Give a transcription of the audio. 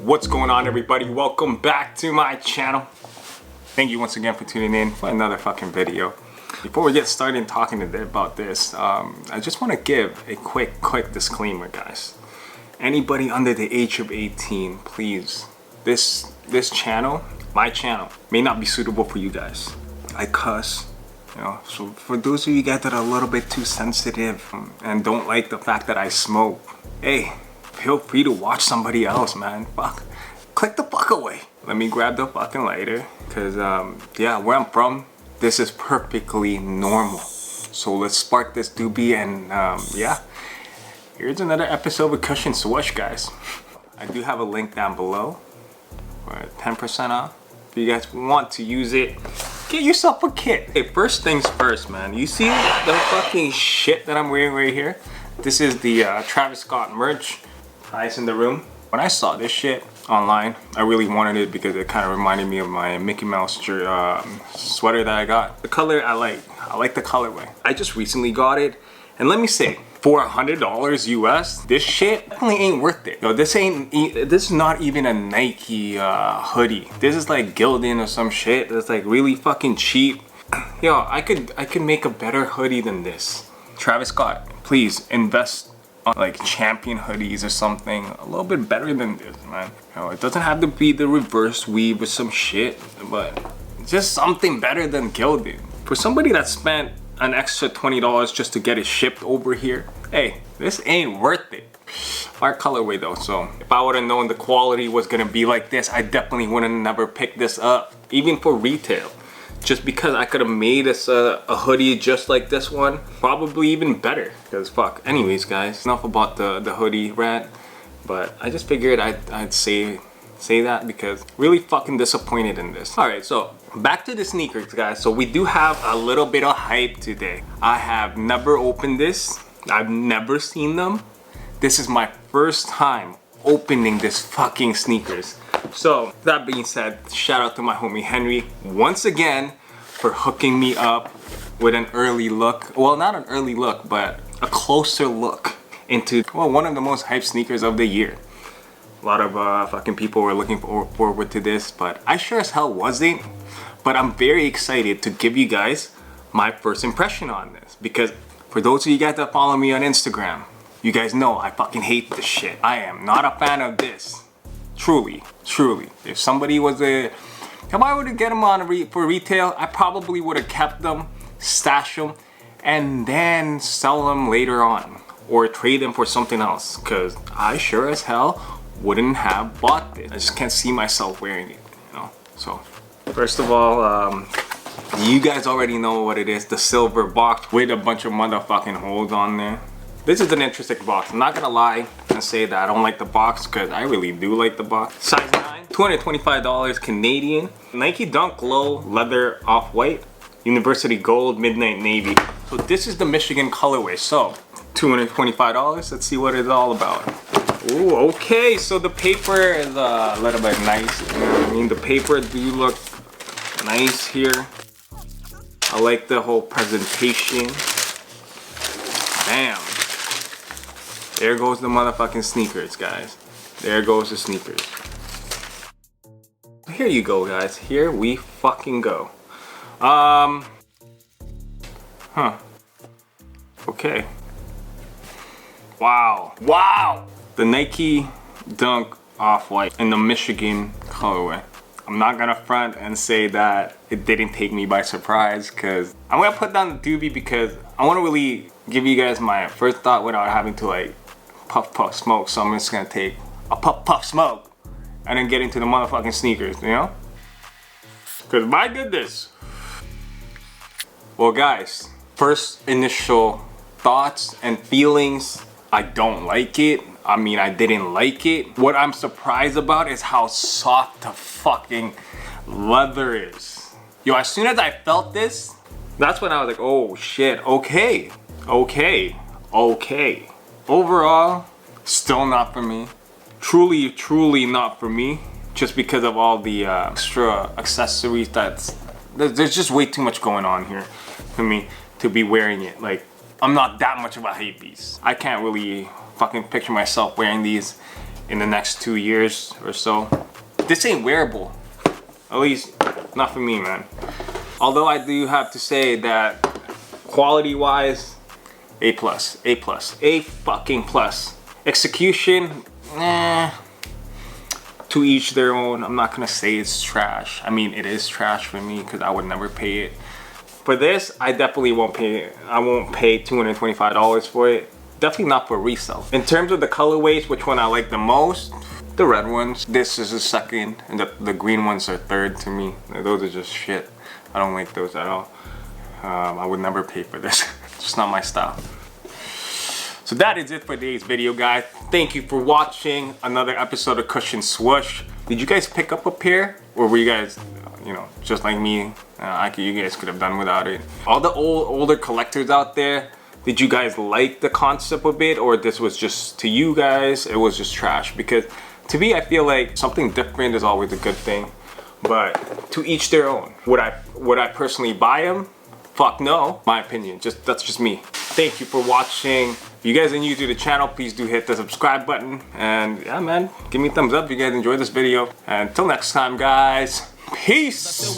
What's going on, everybody? Welcome back to my channel. Thank you once again for tuning in for another fucking video. Before we get started talking about this, I just want to give a quick disclaimer, guys. Anybody under the age of 18, please, this channel, my channel, may not be suitable for you guys. I cuss, you know, so for those of you guys that are a little bit too sensitive and don't like the fact that I smoke, hey, feel free to watch somebody else, man. Fuck, click the fuck away. Let me grab the fucking lighter, cause yeah, where I'm from, this is perfectly normal. So let's spark this doobie, and yeah, here's another episode of Cushion Swash, guys. I do have a link down below for 10% off. If you guys want to use it, get yourself a kit. Hey, first things first, man. You see the fucking shit that I'm wearing right here? This is the Travis Scott merch. Eyes in the room. When I saw this shit online, I really wanted it because it kind of reminded me of my Mickey Mouse sweater that I got. The color I like the colorway. I just recently got it, and let me say, for $100 US, this shit definitely ain't worth it. Yo, this is not even a Nike hoodie. This is like Gildan or some shit that's like really fucking cheap. Yo, I could make a better hoodie than this. Travis Scott, please invest on like Champion hoodies or something a little bit better than this, man. You know, it doesn't have to be the reverse weave or some shit, but just something better than Gildan. For somebody that spent an extra $20 just to get it shipped over here, hey, this ain't worth it. Our colorway though, so if I would have known the quality was gonna be like this, I definitely would have never picked this up, even for retail. Just because I could have made us a hoodie just like this one, probably even better, because fuck. Anyways, guys, enough about the hoodie rant, but I just figured I'd say that because really fucking disappointed in this. All right, so back to the sneakers, guys. So we do have a little bit of hype today. I have never opened this. I've never seen them. This is my first time opening this fucking sneakers. So that being said, shout out to my homie Henry once again for hooking me up with an early look. Well, not an early look, but a closer look into, well, one of the most hyped sneakers of the year. A lot of fucking people were looking forward to this, but I sure as hell wasn't. But I'm very excited to give you guys my first impression on this, because for those of you guys that follow me on Instagram, you guys know I fucking hate this shit. I am not a fan of this. Truly. If somebody was if I were to get them on for retail, I probably would have kept them, stash them, and then sell them later on, or trade them for something else. Cause I sure as hell wouldn't have bought this. I just can't see myself wearing it, you know. So first of all, you guys already know what it is. The silver box with a bunch of motherfucking holes on there. This is an interesting box. I'm not gonna lie and say that I don't like the box, because I really do like the box. Size 9, $225 Canadian. Nike Dunk Low Leather Off-White, University Gold Midnight Navy. So this is the Michigan colorway. So $225. Let's see what it's all about. Ooh, okay. So the paper is a little bit nice. You know what I mean? The paper do look nice here. I like the whole presentation. Damn. There goes the motherfucking sneakers, guys. There goes the sneakers. Here you go, guys. Here we fucking go. Okay. Wow. The Nike Dunk Off-White in the Michigan colorway. I'm not gonna front and say that it didn't take me by surprise, because I'm gonna put down the doobie because I want to really give you guys my first thought without having to like puff smoke. So I'm just gonna take a puff smoke and then get into the motherfucking sneakers, you know? Because my goodness. Well, guys, first initial thoughts and feelings, I don't like it. I mean, I didn't like it. What I'm surprised about is how soft the fucking leather is. Yo, as soon as I felt this, that's when I was like, oh shit, okay. Overall, still not for me. Truly not for me. Just because of all the extra accessories there's just way too much going on here for me to be wearing it. Like, I'm not that much of a hypebeast. I can't really fucking picture myself wearing these in the next 2 years or so. This ain't wearable. At least, not for me, man. Although I do have to say that quality-wise, A+, A+, A fucking plus. Execution, to each their own. I'm not gonna say it's trash. I mean, it is trash for me because I would never pay it. For this, I definitely won't pay. I won't pay $225 for it. Definitely not for resale. In terms of the colorways, which one I like the most? The red ones. This is the second, and the green ones are third to me. Those are just shit. I don't like those at all. I would never pay for this. It's just not my style. So that is it for today's video, guys. Thank you for watching another episode of Cushion Swoosh. Did you guys pick up a pair? Or were you guys, you know, just like me? You guys could have done without it. All the older collectors out there, did you guys like the concept a bit? Or this was just, to you guys, it was just trash? Because to me, I feel like something different is always a good thing. But to each their own. Would I personally buy them? Fuck no. My opinion. That's just me. Thank you for watching. If you guys are new to the channel, please do hit the subscribe button. And yeah, man, give me a thumbs up if you guys enjoyed this video. And until next time, guys, peace.